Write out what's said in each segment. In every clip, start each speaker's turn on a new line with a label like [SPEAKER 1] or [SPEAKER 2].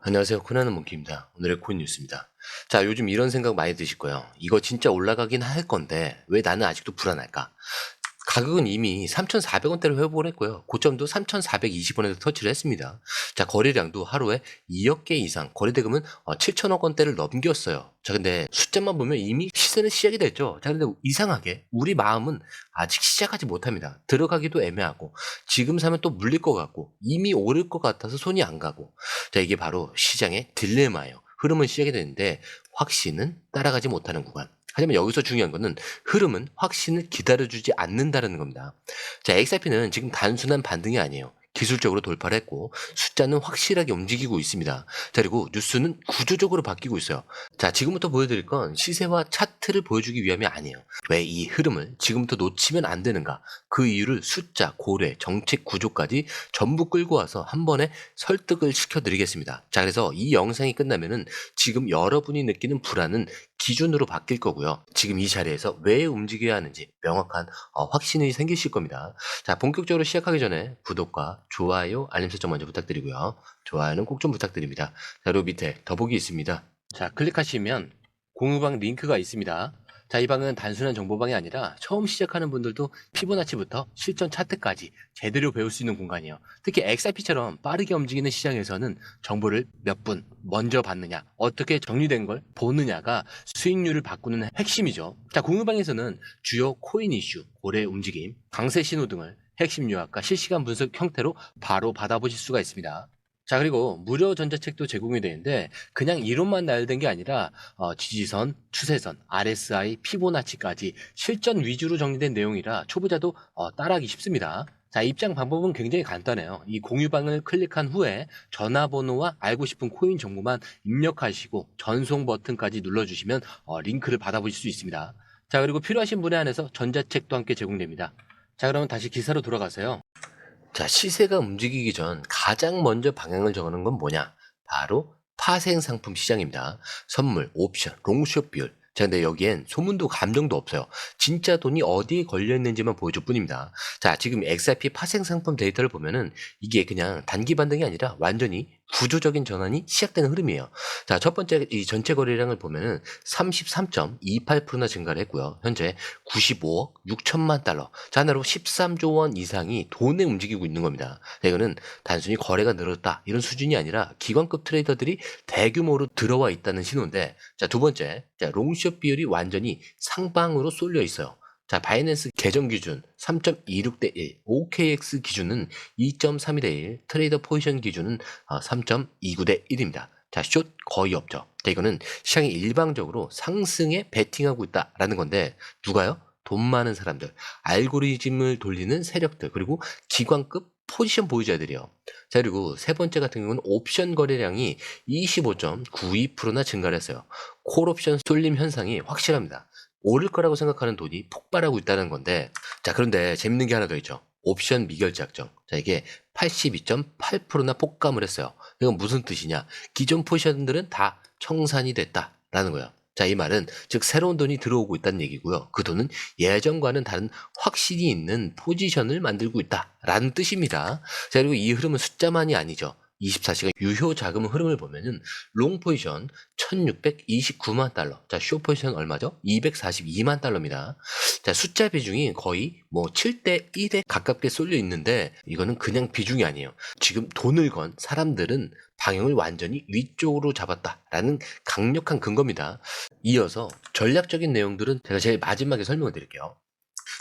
[SPEAKER 1] 안녕하세요. 코난의 몽키입니다. 오늘의 코인 뉴스입니다. 자, 요즘 이런 생각 많이 드실 거예요. 이거 진짜 올라가긴 할 건데 왜 나는 아직도 불안할까? 가격은 이미 3,400원대로 회복을 했고요. 고점도 3,420원에서 터치를 했습니다. 자, 거래량도 하루에 2억 개 이상, 거래대금은 7천억 원대를 넘겼어요. 자, 근데 숫자만 보면 이미 시세는 시작이 됐죠. 자, 근데 이상하게 우리 마음은 아직 시작하지 못합니다. 들어가기도 애매하고 지금 사면 또 물릴 것 같고 이미 오를 것 같아서 손이 안 가고. 자, 이게 바로 시장의 딜레마예요. 흐름은 시작이 되는데 확신은 따라가지 못하는 구간. 하지만 여기서 중요한 거는 흐름은 확신을 기다려주지 않는다는 겁니다. 자, XRP는 지금 단순한 반등이 아니에요. 기술적으로 돌파를 했고 숫자는 확실하게 움직이고 있습니다. 자, 그리고 뉴스는 구조적으로 바뀌고 있어요. 자, 지금부터 보여드릴 건 시세와 차트를 보여주기 위함이 아니에요. 왜 이 흐름을 지금부터 놓치면 안 되는가, 그 이유를 숫자, 고래, 정책 구조까지 전부 끌고 와서 한 번에 설득을 시켜드리겠습니다. 자, 그래서 이 영상이 끝나면은 지금 여러분이 느끼는 불안은 기준으로 바뀔 거고요. 지금 이 자리에서 왜 움직여야 하는지 명확한 확신이 생기실 겁니다. 자, 본격적으로 시작하기 전에 구독과 좋아요, 알림 설정 먼저 부탁드리고요. 좋아요는 꼭 좀 부탁드립니다. 자, 그리고 밑에 더보기 있습니다. 자, 클릭하시면 공유방 링크가 있습니다. 자, 이 방은 단순한 정보방이 아니라 처음 시작하는 분들도 피보나치부터 실전 차트까지 제대로 배울 수 있는 공간이에요. 특히 XRP처럼 빠르게 움직이는 시장에서는 정보를 몇 분 먼저 받느냐, 어떻게 정리된 걸 보느냐가 수익률을 바꾸는 핵심이죠. 자, 공유방에서는 주요 코인 이슈, 고래 움직임, 강세 신호 등을 핵심 요약과 실시간 분석 형태로 바로 받아보실 수가 있습니다. 자, 그리고 무료 전자책도 제공이 되는데 그냥 이론만 나열된 게 아니라 지지선, 추세선, RSI, 피보나치까지 실전 위주로 정리된 내용이라 초보자도 따라하기 쉽습니다. 자, 입장 방법은 굉장히 간단해요. 이 공유방을 클릭한 후에 전화번호와 알고 싶은 코인 정보만 입력하시고 전송 버튼까지 눌러주시면 링크를 받아보실 수 있습니다. 자, 그리고 필요하신 분에 한해서 전자책도 함께 제공됩니다. 자, 그러면 다시 기사로 돌아가세요. 자, 시세가 움직이기 전 가장 먼저 방향을 정하는 건 뭐냐? 바로 파생상품 시장입니다. 선물, 옵션, 롱숏 비율. 자, 근데 여기엔 소문도 감정도 없어요. 진짜 돈이 어디에 걸려있는지만 보여줄 뿐입니다. 자, 지금 XRP 파생상품 데이터를 보면은 이게 그냥 단기 반등이 아니라 완전히 구조적인 전환이 시작되는 흐름이에요. 자, 첫 번째 이 전체 거래량을 보면은 33.28%나 증가를 했고요. 현재 95억 6천만 달러. 자, 하나로 13조 원 이상이 돈에 움직이고 있는 겁니다. 이거는 단순히 거래가 늘었다 이런 수준이 아니라 기관급 트레이더들이 대규모로 들어와 있다는 신호인데, 자, 두 번째, 자, 롱숏 비율이 완전히 상방으로 쏠려 있어요. 자, 바이낸스 계정 기준 3.26대 1, OKX 기준은 2.32대 1, 트레이더 포지션 기준은 3.29대 1입니다. 자, 숏 거의 없죠. 자, 이거는 시장이 일방적으로 상승에 베팅하고 있다라는 건데 누가요? 돈 많은 사람들, 알고리즘을 돌리는 세력들, 그리고 기관급 포지션 보유자들이요. 자, 그리고 세 번째 같은 경우는 옵션 거래량이 25.92%나 증가를 했어요. 콜옵션 쏠림 현상이 확실합니다. 오를 거라고 생각하는 돈이 폭발하고 있다는 건데, 자, 그런데 재밌는 게 하나 더 있죠. 옵션 미결제 약정. 자, 이게 82.8%나 폭감을 했어요. 이건 무슨 뜻이냐? 기존 포지션들은 다 청산이 됐다라는 거예요. 자, 이 말은 즉 새로운 돈이 들어오고 있다는 얘기고요. 그 돈은 예전과는 다른 확신이 있는 포지션을 만들고 있다라는 뜻입니다. 자, 그리고 이 흐름은 숫자만이 아니죠. 24시간 유효 자금 흐름을 보면은 롱 포지션 1629만 달러. 자, 숏 포지션 얼마죠? 242만 달러입니다. 자, 숫자 비중이 거의 뭐 7대 1에 가깝게 쏠려 있는데 이거는 그냥 비중이 아니에요. 지금 돈을 건 사람들은 방향을 완전히 위쪽으로 잡았다라는 강력한 근거입니다. 이어서 전략적인 내용들은 제가 제일 마지막에 설명을 드릴게요.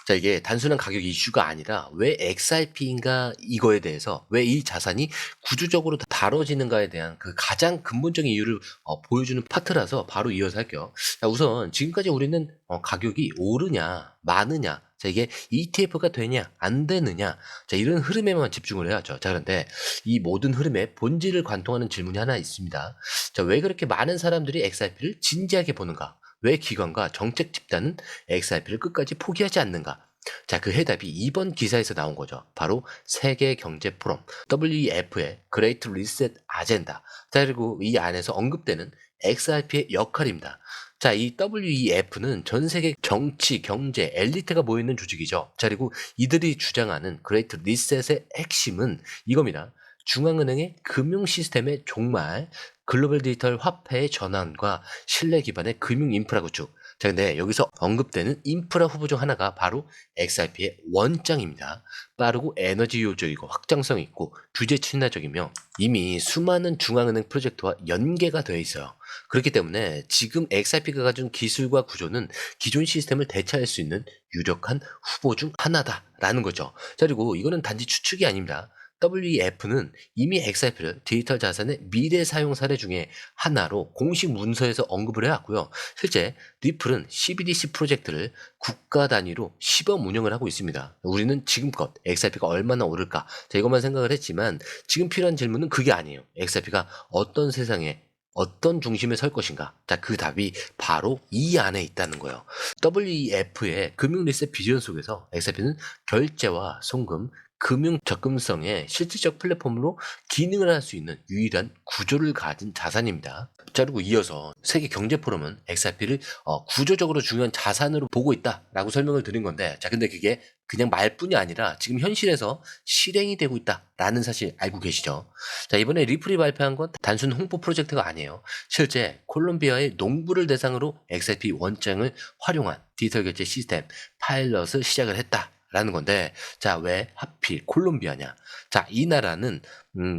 [SPEAKER 1] 자, 이게 단순한 가격 이슈가 아니라 왜 XRP인가 이거에 대해서 왜 이 자산이 구조적으로 다뤄지는가에 대한 그 가장 근본적인 이유를 보여주는 파트라서 바로 이어서 할게요. 자, 우선 지금까지 우리는 가격이 오르냐 마느냐, 자, 이게 ETF가 되냐 안 되느냐, 자, 이런 흐름에만 집중을 해야죠. 자, 그런데 이 모든 흐름의 본질을 관통하는 질문이 하나 있습니다. 자, 왜 그렇게 많은 사람들이 XRP를 진지하게 보는가? 왜 기관과 정책 집단은 XRP를 끝까지 포기하지 않는가? 자, 그 해답이 이번 기사에서 나온 거죠. 바로 세계 경제 포럼 WEF의 그레이트 리셋 아젠다. 자, 그리고 이 안에서 언급되는 XRP의 역할입니다. 자, 이 WEF는 전 세계 정치, 경제, 엘리트가 모여있는 조직이죠. 자, 그리고 이들이 주장하는 그레이트 리셋의 핵심은 이겁니다. 중앙은행의 금융 시스템의 종말, 글로벌 디지털 화폐의 전환과 신뢰 기반의 금융 인프라 구축. 자, 근데 여기서 언급되는 인프라 후보 중 하나가 바로 XRP의 원장입니다. 빠르고 에너지 효율적이고 확장성 있고 규제 친화적이며 이미 수많은 중앙은행 프로젝트와 연계가 되어 있어요. 그렇기 때문에 지금 XRP가 가진 기술과 구조는 기존 시스템을 대체할 수 있는 유력한 후보 중 하나다라는 거죠. 자, 그리고 이거는 단지 추측이 아닙니다. WEF는 이미 XRP를 디지털 자산의 미래 사용 사례 중에 하나로 공식 문서에서 언급을 해왔고요. 실제 리플은 CBDC 프로젝트를 국가 단위로 시범 운영을 하고 있습니다. 우리는 지금껏 XRP가 얼마나 오를까? 자, 이것만 생각을 했지만 지금 필요한 질문은 그게 아니에요. XRP가 어떤 세상에 어떤 중심에 설 것인가? 자, 그 답이 바로 이 안에 있다는 거예요. WEF의 금융 리셋 비전 속에서 XRP는 결제와 송금, 금융 접근성의 실질적 플랫폼으로 기능을 할 수 있는 유일한 구조를 가진 자산입니다. 자, 그리고 이어서 세계경제포럼은 XRP를 구조적으로 중요한 자산으로 보고 있다라고 설명을 드린 건데, 자, 근데 그게 그냥 말뿐이 아니라 지금 현실에서 실행이 되고 있다라는 사실 알고 계시죠? 자, 이번에 리플이 발표한 건 단순 홍보 프로젝트가 아니에요. 실제 콜롬비아의 농부를 대상으로 XRP 원장을 활용한 디지털 결제 시스템 파일럿을 시작을 했다. 라는 건데, 자, 왜 하필 콜롬비아냐? 자, 이 나라는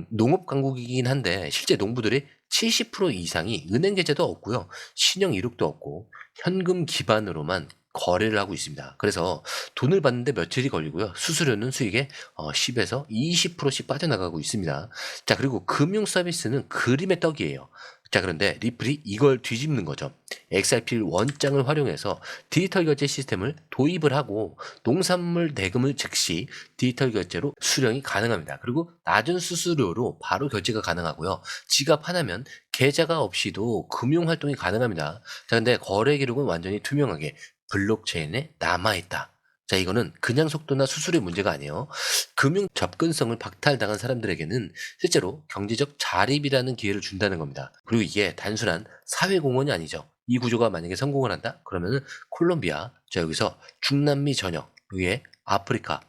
[SPEAKER 1] 농업 강국이긴 한데 실제 농부들이 70% 이상이 은행 계좌도 없고요, 신용 이력도 없고 현금 기반으로만 거래를 하고 있습니다. 그래서 돈을 받는데 며칠이 걸리고요, 수수료는 수익의 10에서 20%씩 빠져나가고 있습니다. 자, 그리고 금융 서비스는 그림의 떡이에요. 자, 그런데 리플이 이걸 뒤집는 거죠. XRP 원장을 활용해서 디지털 결제 시스템을 도입을 하고 농산물 대금을 즉시 디지털 결제로 수령이 가능합니다. 그리고 낮은 수수료로 바로 결제가 가능하고요. 지갑 하나면 계좌가 없이도 금융 활동이 가능합니다. 자, 근데 거래 기록은 완전히 투명하게 블록체인에 남아있다. 자, 이거는 그냥 속도나 수수료 문제가 아니에요. 금융 접근성을 박탈당한 사람들에게는 실제로 경제적 자립이라는 기회를 준다는 겁니다. 그리고 이게 단순한 사회공헌이 아니죠. 이 구조가 만약에 성공을 한다? 그러면은 콜롬비아, 자, 여기서 중남미 전역, 여기에 아프리카,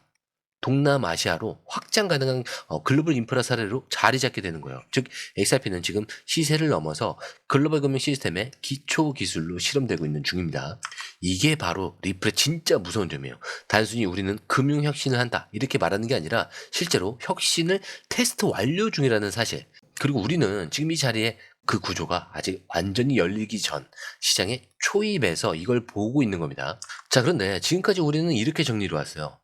[SPEAKER 1] 동남아시아로 확장 가능한 글로벌 인프라 사례로 자리 잡게 되는 거예요. 즉, XRP는 지금 시세를 넘어서 글로벌 금융 시스템의 기초 기술로 실험되고 있는 중입니다. 이게 바로 리플의 진짜 무서운 점이에요. 단순히 우리는 금융 혁신을 한다 이렇게 말하는 게 아니라 실제로 혁신을 테스트 완료 중이라는 사실. 그리고 우리는 지금 이 자리에 그 구조가 아직 완전히 열리기 전 시장의 초입에서 이걸 보고 있는 겁니다. 자, 그런데 지금까지 우리는 이렇게 정리를 왔어요.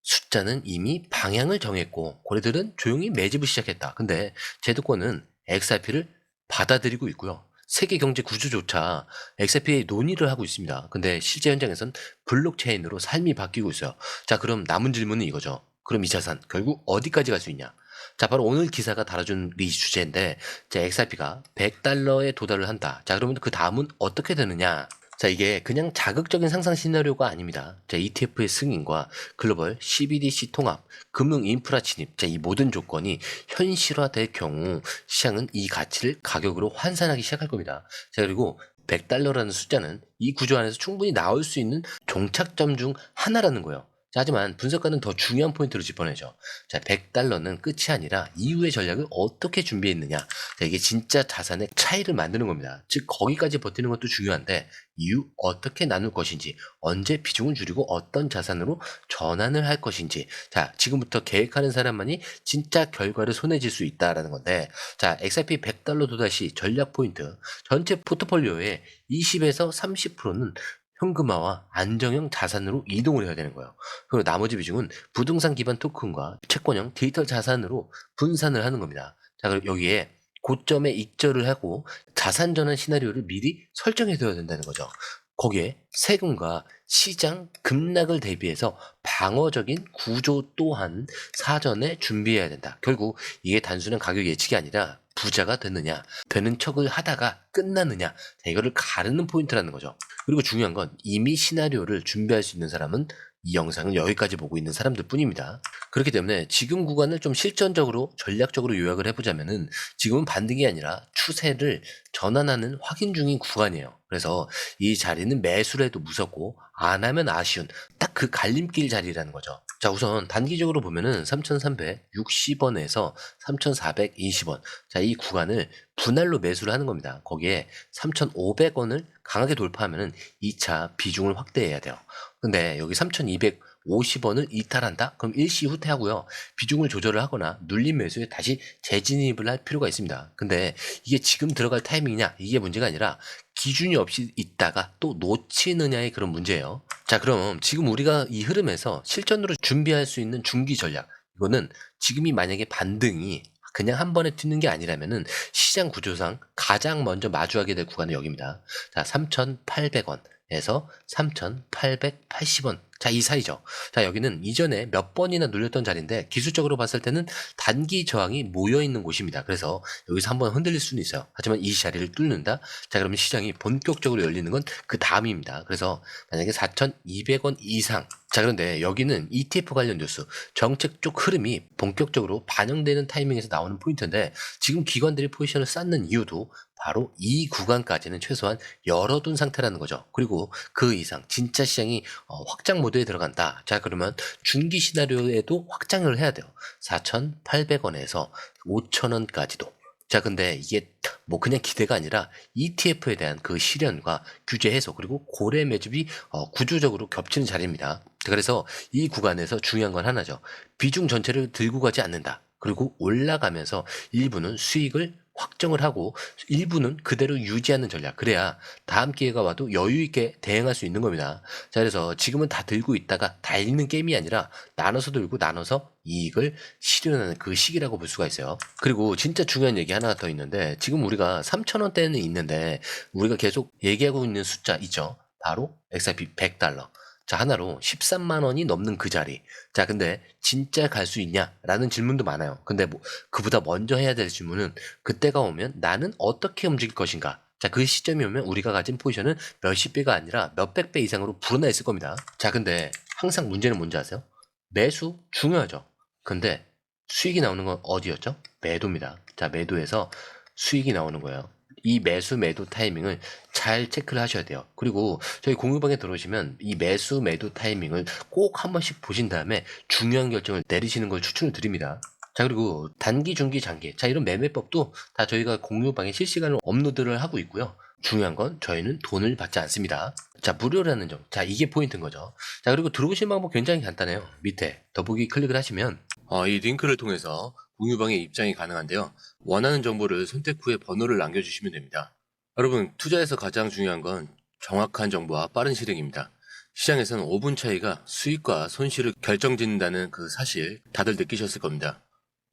[SPEAKER 1] 숫자는 이미 방향을 정했고 고래들은 조용히 매집을 시작했다. 근데 제도권은 XRP를 받아들이고 있고요. 세계 경제 구조조차 XRP에 논의를 하고 있습니다. 근데 실제 현장에선 블록체인으로 삶이 바뀌고 있어요. 자, 그럼 남은 질문은 이거죠. 그럼 이 자산 결국 어디까지 갈 수 있냐? 자, 바로 오늘 기사가 다뤄준 이 주제인데, 자, XRP가 $100에 도달을 한다. 자, 그러면 그 다음은 어떻게 되느냐? 자, 이게 그냥 자극적인 상상 시나리오가 아닙니다. 자, ETF의 승인과 글로벌 CBDC 통합, 금융 인프라 진입, 자, 이 모든 조건이 현실화될 경우 시장은 이 가치를 가격으로 환산하기 시작할 겁니다. 자, 그리고 $100라는 숫자는 이 구조 안에서 충분히 나올 수 있는 종착점 중 하나라는 거예요. 자, 하지만 분석가는 더 중요한 포인트를 짚어내죠. 자, $100는 끝이 아니라 이후의 전략을 어떻게 준비했느냐. 자, 이게 진짜 자산의 차이를 만드는 겁니다. 즉, 거기까지 버티는 것도 중요한데 이후 어떻게 나눌 것인지, 언제 비중을 줄이고 어떤 자산으로 전환을 할 것인지, 자, 지금부터 계획하는 사람만이 진짜 결과를 손에 쥘 수 있다라는 건데, 자, XRP $100 도달시 전략 포인트, 전체 포트폴리오의 20에서 30%는 현금화와 안정형 자산으로 이동을 해야 되는 거예요. 그리고 나머지 비중은 부동산 기반 토큰과 채권형 디지털 자산으로 분산을 하는 겁니다. 자, 그리고 여기에 고점에 익절을 하고 자산 전환 시나리오를 미리 설정해 둬야 된다는 거죠. 거기에 세금과 시장 급락을 대비해서 방어적인 구조 또한 사전에 준비해야 된다. 결국 이게 단순한 가격 예측이 아니라 부자가 됐느냐, 되는 척을 하다가 끝나느냐, 자, 이거를 가르는 포인트라는 거죠. 그리고 중요한 건 이미 시나리오를 준비할 수 있는 사람은 이 영상을 여기까지 보고 있는 사람들 뿐입니다. 그렇기 때문에 지금 구간을 좀 실전적으로 전략적으로 요약을 해보자면은 지금은 반등이 아니라 추세를 전환하는 확인 중인 구간이에요. 그래서 이 자리는 매수를 해도 무섭고 안 하면 아쉬운 딱 그 갈림길 자리라는 거죠. 자, 우선 단기적으로 보면은 3,360원에서 3,420원. 자, 이 구간을 분할로 매수를 하는 겁니다. 거기에 3,500원을 강하게 돌파하면은 2차 비중을 확대해야 돼요. 근데 여기 3,250원을 이탈한다? 그럼 일시 후퇴하고요. 비중을 조절을 하거나 눌림 매수에 다시 재진입을 할 필요가 있습니다. 근데 이게 지금 들어갈 타이밍이냐? 이게 문제가 아니라 기준이 없이 있다가 또 놓치느냐의 그런 문제예요. 자, 그럼 지금 우리가 이 흐름에서 실전으로 준비할 수 있는 중기 전략. 이거는 지금이 만약에 반등이 그냥 한 번에 튀는 게 아니라면은 시장 구조상 가장 먼저 마주하게 될 구간은 여기입니다. 자, 3,800원에서 3,880원. 자, 이 사이죠. 자, 여기는 이전에 몇 번이나 눌렸던 자리인데 기술적으로 봤을 때는 단기 저항이 모여 있는 곳입니다. 그래서 여기서 한번 흔들릴 수는 있어요. 하지만 이 자리를 뚫는다? 자, 그러면 시장이 본격적으로 열리는 건 그 다음입니다. 그래서 만약에 4,200원 이상. 자, 그런데 여기는 ETF 관련 뉴스, 정책 쪽 흐름이 본격적으로 반영되는 타이밍에서 나오는 포인트인데 지금 기관들이 포지션을 쌓는 이유도 바로 이 구간까지는 최소한 열어둔 상태라는 거죠. 그리고 그 이상 진짜 시장이 확장 모드에 들어간다. 자, 그러면 중기 시나리오에도 확장을 해야 돼요. 4,800원에서 5,000원까지도. 자, 근데 이게 뭐 그냥 기대가 아니라 ETF에 대한 그 실현과 규제 해소 그리고 고래 매집이 구조적으로 겹치는 자리입니다. 그래서 이 구간에서 중요한 건 하나죠. 비중 전체를 들고 가지 않는다. 그리고 올라가면서 일부는 수익을 확정을 하고 일부는 그대로 유지하는 전략. 그래야 다음 기회가 와도 여유 있게 대응할 수 있는 겁니다. 자, 그래서 지금은 다 들고 있다가 다 잃는 게임이 아니라 나눠서 들고 나눠서 이익을 실현하는 그 시기라고 볼 수가 있어요. 그리고 진짜 중요한 얘기 하나 더 있는데 지금 우리가 3,000원대는 있는데 우리가 계속 얘기하고 있는 숫자 있죠. 바로 XRP 100달러. 자, 하나로 13만 원이 넘는 그 자리. 자, 근데 진짜 갈 수 있냐? 라는 질문도 많아요. 근데 뭐 그보다 먼저 해야 될 질문은 그때가 오면 나는 어떻게 움직일 것인가? 자, 그 시점이 오면 우리가 가진 포지션은 몇십 배가 아니라 몇백 배 이상으로 불어나 있을 겁니다. 자, 근데 항상 문제는 뭔지 아세요? 매수 중요하죠. 근데 수익이 나오는 건 어디였죠? 매도입니다. 자, 매도에서 수익이 나오는 거예요. 이 매수 매도 타이밍을 잘 체크를 하셔야 돼요. 그리고 저희 공유방에 들어오시면 이 매수 매도 타이밍을 꼭 한 번씩 보신 다음에 중요한 결정을 내리시는 걸 추천을 드립니다. 자, 그리고 단기, 중기, 장기. 자, 이런 매매법도 다 저희가 공유방에 실시간으로 업로드를 하고 있고요. 중요한 건 저희는 돈을 받지 않습니다. 자, 무료라는 점. 자, 이게 포인트인 거죠. 자, 그리고 들어오신 방법 굉장히 간단해요. 밑에 더보기 클릭을 하시면 이 링크를 통해서 공유방에 입장이 가능한데요. 원하는 정보를 선택 후에 번호를 남겨주시면 됩니다. 여러분, 투자에서 가장 중요한 건 정확한 정보와 빠른 실행입니다. 시장에서는 5분 차이가 수익과 손실을 결정짓는다는 그 사실 다들 느끼셨을 겁니다.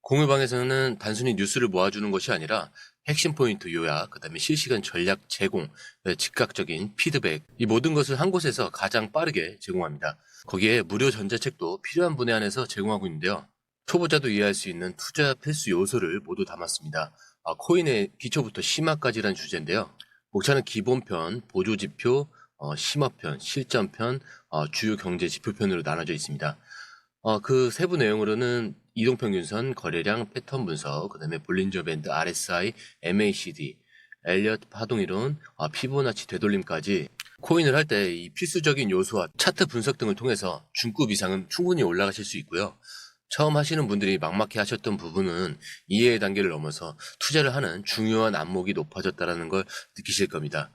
[SPEAKER 1] 공유방에서는 단순히 뉴스를 모아주는 것이 아니라 핵심 포인트 요약, 그 다음에 실시간 전략 제공, 즉각적인 피드백, 이 모든 것을 한 곳에서 가장 빠르게 제공합니다. 거기에 무료 전자책도 필요한 분야 안에서 제공하고 있는데요. 초보자도 이해할 수 있는 투자 필수 요소를 모두 담았습니다. 코인의 기초부터 심화까지란 주제인데요. 목차는 기본편, 보조지표, 심화편, 실전편, 주요 경제 지표편으로 나눠져 있습니다. 그 세부 내용으로는 이동평균선, 거래량, 패턴 분석, 그 다음에 볼린저 밴드, RSI, MACD, 엘리엇 파동이론, 피보나치 되돌림까지 코인을 할 때 이 필수적인 요소와 차트 분석 등을 통해서 중급 이상은 충분히 올라가실 수 있고요. 처음 하시는 분들이 막막해 하셨던 부분은 이해의 단계를 넘어서 투자를 하는 중요한 안목이 높아졌다는 걸 느끼실 겁니다.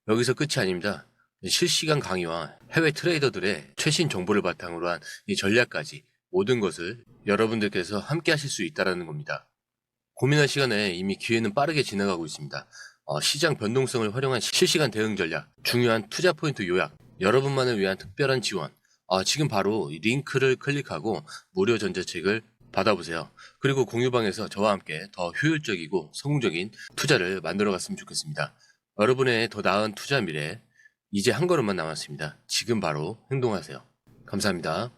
[SPEAKER 1] 여기서 끝이 아닙니다. 실시간 강의와 해외 트레이더들의 최신 정보를 바탕으로 한 이 전략까지 모든 것을 여러분들께서 함께 하실 수 있다는 겁니다. 고민할 시간에 이미 기회는 빠르게 지나가고 있습니다. 시장 변동성을 활용한 실시간 대응 전략, 중요한 투자 포인트 요약, 여러분만을 위한 특별한 지원, 지금 바로 이 링크를 클릭하고 무료 전자책을 받아보세요. 그리고 공유방에서 저와 함께 더 효율적이고 성공적인 투자를 만들어 갔으면 좋겠습니다. 여러분의 더 나은 투자 미래, 이제 한 걸음만 남았습니다. 지금 바로 행동하세요. 감사합니다.